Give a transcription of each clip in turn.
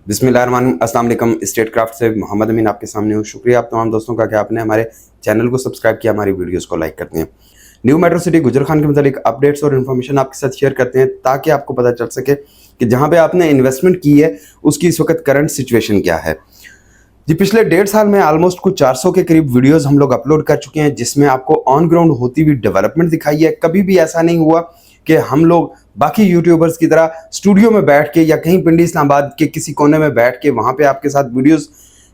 बिस्मिल्लाहिर्रहमानिर्रहीम। अस्सलाम वालेकुम। स्टेट क्राफ्ट से मोहम्मद अमीन आपके सामने हूँ। शुक्रिया आप तमाम दोस्तों का कि आपने हमारे चैनल को सब्सक्राइब किया, हमारी वीडियोस को लाइक करते हैं। न्यू मेट्रो सिटी गुजर खान के मतलब अपडेट्स और इन्फॉर्मेशन आपके साथ शेयर करते हैं ताकि आपको पता चल सके कि जहाँ पे आपने इन्वेस्टमेंट की है उसकी इस वक्त करंट सिचुएशन क्या है। जी, पिछले 1.5 साल में ऑलमोस्ट कुछ 400 के करीब वीडियोस हम लोग अपलोड कर चुके हैं जिसमें आपको ऑन ग्राउंड होती हुई डेवलपमेंट दिखाई है। कभी भी ऐसा नहीं हुआ कि हम लोग बाकी यूट्यूबर्स की तरह स्टूडियो में बैठ के या कहीं पिंडी इस्लामाबाद के किसी कोने में बैठ के वहां पे आपके साथ वीडियोस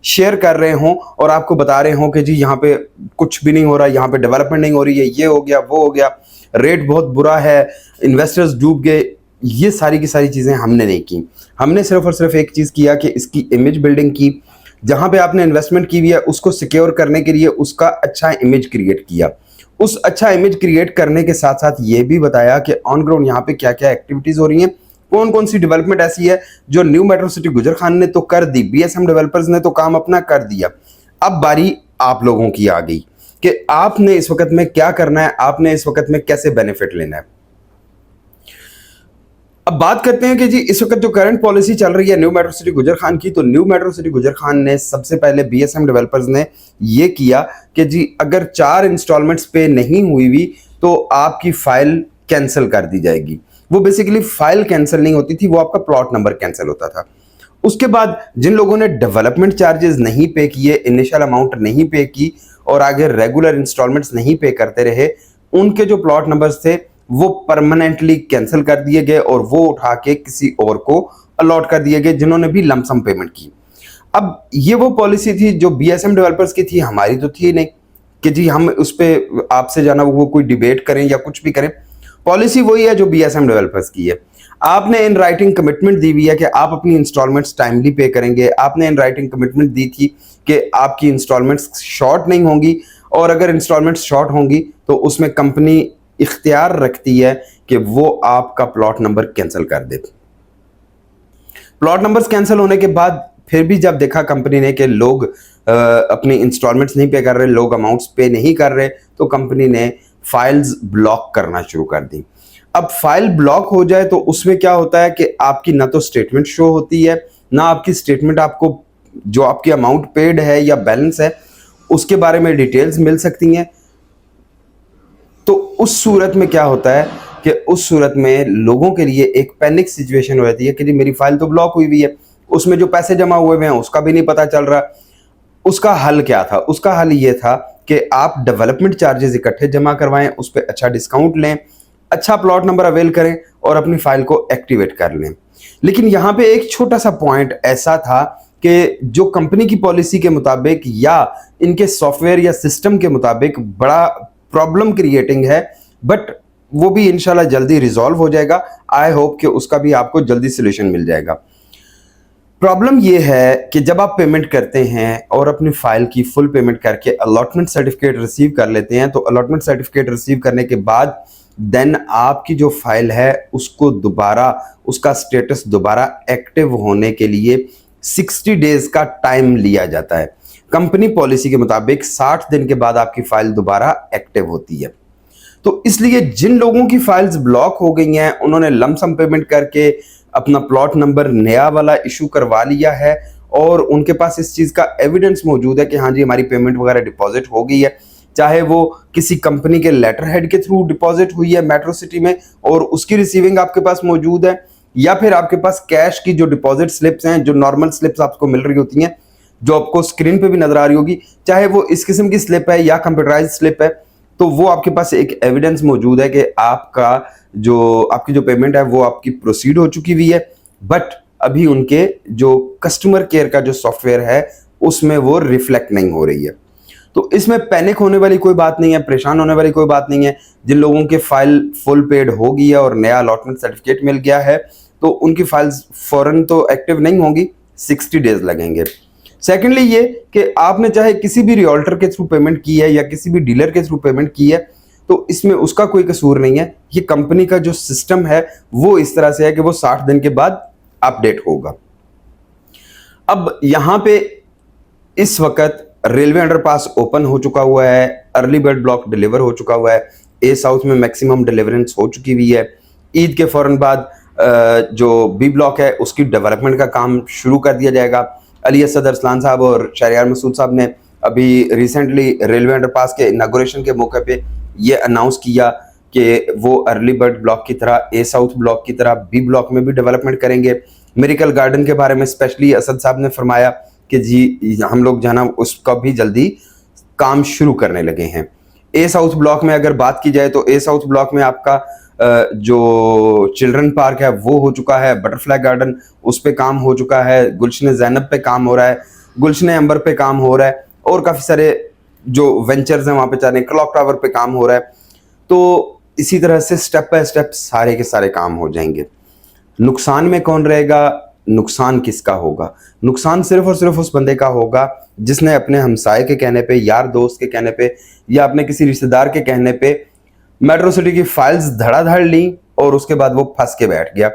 शेयर कर रहे हों और आपको बता रहे हों कि जी यहाँ पे कुछ भी नहीं हो रहा, यहाँ पे डेवलपमेंट नहीं हो रही है, ये हो गया वो हो गया, रेट बहुत बुरा है, इन्वेस्टर्स डूब गए। ये सारी की सारी चीज़ें हमने नहीं की। हमने सिर्फ और सिर्फ एक चीज़ किया कि इसकी इमेज बिल्डिंग की। जहां पे आपने इन्वेस्टमेंट की हुई है उसको सिक्योर करने के लिए उसका अच्छा इमेज क्रिएट किया। उस अच्छा इमेज क्रिएट करने के साथ साथ ये भी बताया कि ऑन ग्राउंड यहाँ पे क्या क्या एक्टिविटीज हो रही हैं, कौन कौन सी डेवलपमेंट ऐसी है जो न्यू मेट्रो सिटी गुजर खान ने तो कर दी, बीएसएम डेवलपर्स ने तो काम अपना कर दिया। अब बारी आप लोगों की आ गई कि आपने इस वक्त में क्या करना है, आपने इस वक्त में कैसे बेनिफिट लेना है। अब बात करते हैं कि जी इस वक्त जो करंट पॉलिसी चल रही है न्यू मेट्रो सिटी गुजर खान की, तो न्यू मेट्रो सिटी गुजर खान ने सबसे पहले बीएसएम डेवलपर्स ने ये किया कि जी अगर 4 इंस्टॉलमेंट्स पे नहीं हुई तो आपकी फाइल कैंसिल कर दी जाएगी। वो बेसिकली फाइल कैंसिल नहीं होती थी, वो आपका प्लॉट नंबर कैंसिल होता था। उसके बाद जिन लोगों ने डेवलपमेंट चार्जेस नहीं पे किए, इनिशियल अमाउंट नहीं पे की और आगे रेगुलर इंस्टॉलमेंट्स नहीं पे करते रहे, उनके जो प्लॉट नंबर्स थे वो परमानेंटली कैंसिल कर दिए गए और वो उठा के किसी और को अलॉट कर दिए गए जिन्होंने भी लमसम पेमेंट की। अब ये वो पॉलिसी थी जो बीएसएम डेवलपर्स की थी, हमारी तो थी नहीं कि जी हम उस पर आपसे जाना वो कोई डिबेट करें या कुछ भी करें। पॉलिसी वही है जो बीएसएम डेवलपर्स की है। आपने इन राइटिंग कमिटमेंट दी हुई है कि आप अपनी इंस्टॉलमेंट्स टाइमली पे करेंगे। आपने इन राइटिंग कमिटमेंट दी थी कि आपकी इंस्टॉलमेंट्स शॉर्ट नहीं होंगी और अगर इंस्टॉलमेंट्स शॉर्ट होंगी तो उसमें कंपनी इख्तियार रखती है कि वो आपका प्लॉट नंबर कैंसिल कर दे। प्लॉट नंबर्स कैंसिल होने के बाद फिर भी जब देखा कंपनी ने कि लोग अपनी इंस्टॉलमेंट्स नहीं पे कर रहे, लोग अमाउंट्स पे नहीं कर रहे, तो कंपनी ने फाइल्स ब्लॉक करना शुरू कर दी। अब फाइल ब्लॉक हो जाए तो उसमें क्या होता है कि आपकी ना तो स्टेटमेंट शो होती है, ना आपकी स्टेटमेंट आपको जो आपकी अमाउंट पेड है या बैलेंस है उसके बारे में डिटेल्स मिल सकती हैं। तो उस सूरत में क्या होता है कि उस सूरत में लोगों के लिए एक पैनिक सिचुएशन हो जाती है कि जी मेरी फाइल तो ब्लॉक हुई है, उसमें जो पैसे जमा हुए हैं उसका भी नहीं पता चल रहा। उसका हल क्या था? उसका हल ये था कि आप डेवलपमेंट चार्जेस इकट्ठे जमा करवाएं, उस पर अच्छा डिस्काउंट लें, अच्छा प्लॉट नंबर अवेल करें और अपनी फाइल को एक्टिवेट कर लें। लेकिन यहाँ पे एक छोटा सा पॉइंट ऐसा था कि जो कंपनी की पॉलिसी के मुताबिक या इनके सॉफ्टवेयर या सिस्टम के मुताबिक बड़ा प्रॉब्लम क्रिएटिंग है, बट वो भी इंशाल्लाह जल्दी रिजॉल्व हो जाएगा। आई होप कि उसका भी आपको जल्दी सोल्यूशन मिल जाएगा। प्रॉब्लम ये है कि जब आप पेमेंट करते हैं और अपनी फाइल की फुल पेमेंट करके अलॉटमेंट सर्टिफिकेट रिसीव कर लेते हैं, तो अलॉटमेंट सर्टिफिकेट रिसीव करने के बाद देन आपकी जो फाइल है उसको दोबारा उसका स्टेटस दोबारा एक्टिव होने के लिए 60 डेज का टाइम लिया जाता है। कंपनी पॉलिसी के मुताबिक 60 दिन के बाद आपकी फाइल दोबारा एक्टिव होती है। तो इसलिए जिन लोगों की फाइल्स ब्लॉक हो गई हैं उन्होंने लमसम पेमेंट करके अपना प्लॉट नंबर नया वाला इशू करवा लिया है और उनके पास इस चीज़ का एविडेंस मौजूद है कि हाँ जी हमारी पेमेंट वगैरह डिपॉजिट हो गई है, चाहे वो किसी कंपनी के लेटर हेड के थ्रू डिपॉजिट हुई है मेट्रो सिटी में और उसकी रिसीविंग आपके पास मौजूद है, या फिर आपके पास कैश की जो डिपॉजिट स्लिप्स हैं, जो नॉर्मल स्लिप्स आपको मिल रही होती हैं, जो आपको स्क्रीन पे भी नजर आ रही होगी, चाहे वो इस किस्म की स्लिप है या कंप्यूटराइज्ड स्लिप है, तो वो आपके पास एक एविडेंस मौजूद है कि आपकी जो पेमेंट है वो आपकी प्रोसीड हो चुकी हुई है, बट अभी उनके जो कस्टमर केयर का जो सॉफ्टवेयर है उसमें वो रिफ्लेक्ट नहीं हो रही है। तो इसमें पैनिक होने वाली कोई बात नहीं है, परेशान होने वाली कोई बात नहीं है। जिन लोगों के फाइल फुल पेड हो गई है और नया अलॉटमेंट सर्टिफिकेट मिल गया है तो उनकी फाइल्स फौरन तो एक्टिव नहीं होंगी, 60 डेज लगेंगे। सेकेंडली ये कि आपने चाहे किसी भी रियल्टर के थ्रू पेमेंट की है या किसी भी डीलर के थ्रू पेमेंट की है तो इसमें उसका कोई कसूर नहीं है। ये कंपनी का जो सिस्टम है वो इस तरह से है कि वो 60 दिन के बाद अपडेट होगा। अब यहाँ पे इस वक्त रेलवे अंडरपास ओपन हो चुका हुआ है, अर्ली बर्ड ब्लॉक डिलीवर हो चुका हुआ है, ए साउथ में मैक्सिमम डिलीवरेंस हो चुकी हुई है। ईद के फौरन बाद जो बी ब्लॉक है उसकी डेवलपमेंट का काम शुरू कर दिया जाएगा। अली असद अरसलान साहब और शहरियार मसूद साहब ने अभी रिसेंटली रेलवे अंडरपास के इनागोरेशन के मौके पे ये अनाउंस किया कि वो अर्ली बर्ड ब्लॉक की तरह ए साउथ ब्लॉक की तरह बी ब्लॉक में भी डेवलपमेंट करेंगे। मेडिकल गार्डन के बारे में स्पेशली असद साहब ने फरमाया कि जी हम लोग जो है ना उसका भी जल्दी काम शुरू करने लगे हैं। ए साउथ ब्लॉक में अगर बात की जाए तो ए साउथ ब्लॉक में आपका जो चिल्ड्रन पार्क है वो हो चुका है, बटरफ्लाई गार्डन उस पे काम हो चुका है, गुलशन ज़ैनब पे काम हो रहा है, गुलशन अंबर पे काम हो रहा है और काफ़ी सारे जो वेंचर्स हैं वहाँ पे चल रहे हैं, क्लॉक टावर पे काम हो रहा है। तो इसी तरह से स्टेप बाय स्टेप सारे के सारे काम हो जाएंगे। नुकसान में कौन रहेगा, नुकसान किसका होगा? नुकसान सिर्फ और सिर्फ उस बंदे का होगा जिसने अपने हमसाये के कहने पे, यार दोस्त के कहने पे या अपने किसी रिश्तेदार के कहने पे मेट्रो सिटी की फाइल्स धड़ाधड़ ली और उसके बाद वो फंस के बैठ गया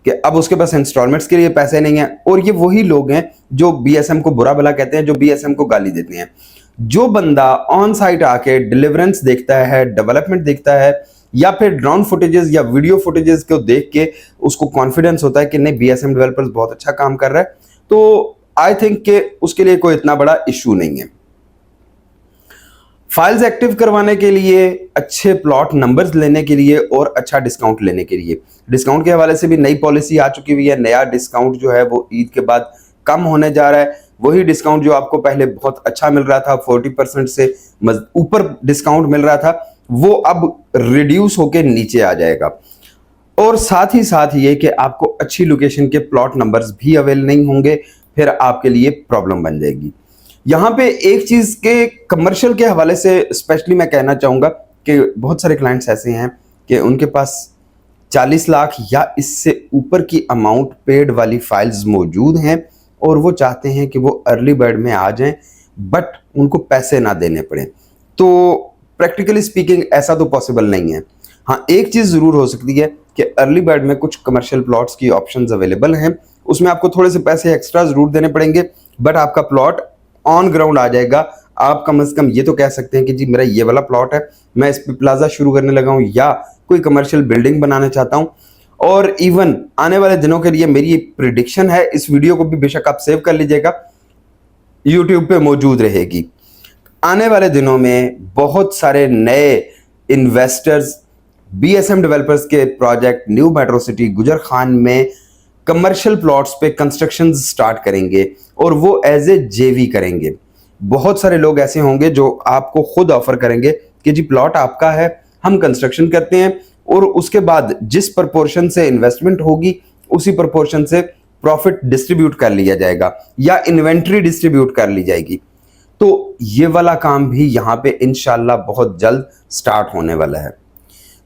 कि अब उसके पास इंस्टॉलमेंट्स के लिए पैसे नहीं हैं। और ये वही लोग हैं जो बीएसएम को बुरा भला कहते हैं, जो बीएसएम को गाली देते हैं। जो बंदा ऑन साइट आके डिलीवरेंस देखता है, डेवलपमेंट देखता है या फिर ड्रोन फुटेजेस या वीडियो फुटेजेस को देख के उसको कॉन्फिडेंस होता है कि नहीं बीएसएम डेवलपर्स बहुत अच्छा काम कर रहा है, तो आई थिंक कि उसके लिए कोई इतना बड़ा इशू नहीं है। फाइल्स एक्टिव करवाने के लिए, अच्छे प्लॉट नंबर्स लेने के लिए और अच्छा डिस्काउंट लेने के लिए, डिस्काउंट के हवाले से भी नई पॉलिसी आ चुकी हुई है। नया डिस्काउंट जो है वो ईद के बाद कम होने जा रहा है। वही डिस्काउंट जो आपको पहले बहुत अच्छा मिल रहा था, 40% से ऊपर डिस्काउंट मिल रहा था, वो अब रिड्यूस होकर नीचे आ जाएगा। और साथ ही साथ ये कि आपको अच्छी लोकेशन के प्लॉट नंबर्स भी अवेल नहीं होंगे, फिर आपके लिए प्रॉब्लम बन जाएगी। यहाँ पे एक चीज के कमर्शियल के हवाले से स्पेशली मैं कहना चाहूंगा कि बहुत सारे क्लाइंट्स ऐसे हैं कि उनके पास 40 लाख या इससे ऊपर की अमाउंट पेड वाली फाइल्स मौजूद हैं और वो चाहते हैं कि वो अर्ली बर्ड में आ जाएं बट उनको पैसे ना देने पड़े। तो प्रैक्टिकली स्पीकिंग ऐसा तो पॉसिबल नहीं है। हाँ, एक चीज़ ज़रूर हो सकती है कि अर्ली बर्ड में कुछ कमर्शियल प्लॉट्स की ऑप्शंस अवेलेबल हैं, उसमें आपको थोड़े से पैसे एक्स्ट्रा ज़रूर देने पड़ेंगे बट आपका प्लॉट ऑन ग्राउंड आ जाएगा। आप कम से कम ये तो कह सकते हैं कि जी मेरा ये वाला प्लॉट है, मैं इस पे प्लाजा शुरू करने लगा हूँ या कोई कमर्शियल बिल्डिंग बनाना चाहता हूँ। और इवन आने वाले दिनों के लिए मेरी प्रिडिक्शन है, इस वीडियो को भी बेशक आप सेव कर लीजिएगा, यूट्यूब पे मौजूद रहेगी। आने वाले दिनों में बहुत सारे नए इन्वेस्टर्स बीएसएम डेवलपर्स के प्रोजेक्ट न्यू मेट्रो सिटी गुजर खान में कमर्शियल प्लॉट्स पे कंस्ट्रक्शन स्टार्ट करेंगे और वो एज ए जेवी करेंगे। बहुत सारे लोग ऐसे होंगे जो आपको खुद ऑफर करेंगे कि जी प्लॉट आपका है, हम कंस्ट्रक्शन करते हैं और उसके बाद जिस प्रपोर्शन से इन्वेस्टमेंट होगी उसी प्रपोर्शन से प्रॉफिट डिस्ट्रीब्यूट कर लिया जाएगा या इन्वेंट्री डिस्ट्रीब्यूट कर ली जाएगी। तो ये वाला काम भी यहाँ पे इंशाल्लाह बहुत जल्द स्टार्ट होने वाला है।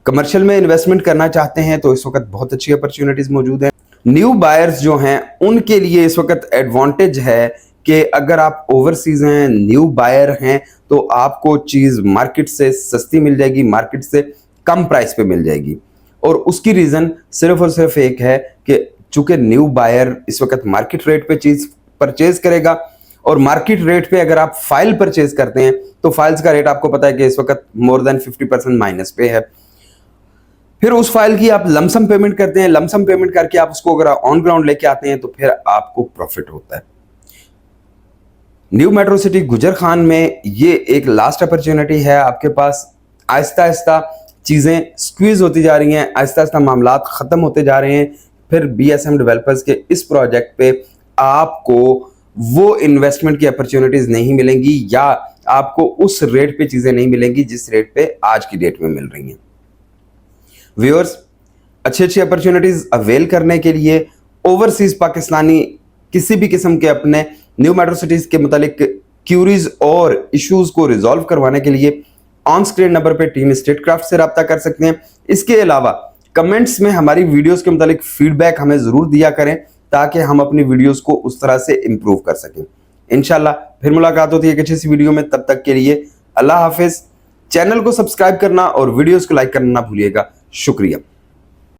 कमर्शियल में इन्वेस्टमेंट करना चाहते हैं तो इस वक्त बहुत अच्छी अपॉर्चुनिटीज मौजूद हैं। न्यू बायर्स जो हैं उनके लिए इस वक्त एडवांटेज है कि अगर आप ओवरसीज हैं, न्यू बायर हैं, तो आपको चीज़ मार्केट से सस्ती मिल जाएगी, मार्केट से कम प्राइस पे मिल जाएगी। और उसकी रीज़न सिर्फ और सिर्फ एक है कि चूंकि न्यू बायर इस वक्त मार्केट रेट पे चीज़ परचेज करेगा और मार्केट रेट पे अगर आप फाइल परचेज करते हैं तो फाइल्स का रेट आपको पता है कि इस वक्त मोर देन 50% माइनस पे है। फिर उस फाइल की आप लमसम पेमेंट करते हैं, लमसम पेमेंट करके आप उसको अगर ऑन ग्राउंड लेके आते हैं तो फिर आपको प्रॉफिट होता है। न्यू मेट्रो सिटी गुजर खान में ये एक लास्ट अपॉर्चुनिटी है आपके पास। आहिस्ता आहिस्ता चीज़ें स्क्वीज होती जा रही हैं, आहिस्ता आहिस्ता मामलात ख़त्म होते जा रहे हैं। फिर बीएसएम डेवलपर्स के इस प्रोजेक्ट पे आपको वो इन्वेस्टमेंट की अपॉर्चुनिटीज़ नहीं मिलेंगी या आपको उस रेट पे चीज़ें नहीं मिलेंगी जिस रेट पे आज की डेट में मिल रही हैं। व्यूअर्स, अच्छी अच्छी अपॉर्चुनिटीज़ अवेल करने के लिए ओवरसीज पाकिस्तानी किसी भी किस्म के अपने न्यू मेट्रो सिटीज के मुतालिक क्यूरीज और इश्यूज को रिजॉल्व करवाने के लिए ऑन स्क्रीन नंबर पे टीम स्टेटक्राफ्ट से रब्ता कर सकते हैं। इसके अलावा कमेंट्स में हमारी वीडियोस के मुतालिक फीडबैक हमें ज़रूर दिया करें ताकि हम अपनी वीडियोस को उस तरह से इम्प्रूव कर सकें। इंशाल्लाह फिर मुलाकात होती है एक अच्छी सी वीडियो में, तब तक के लिए अल्लाह हाफिज़। चैनल को सब्सक्राइब करना और वीडियोस को लाइक करना ना भूलिएगा। शुक्रिया।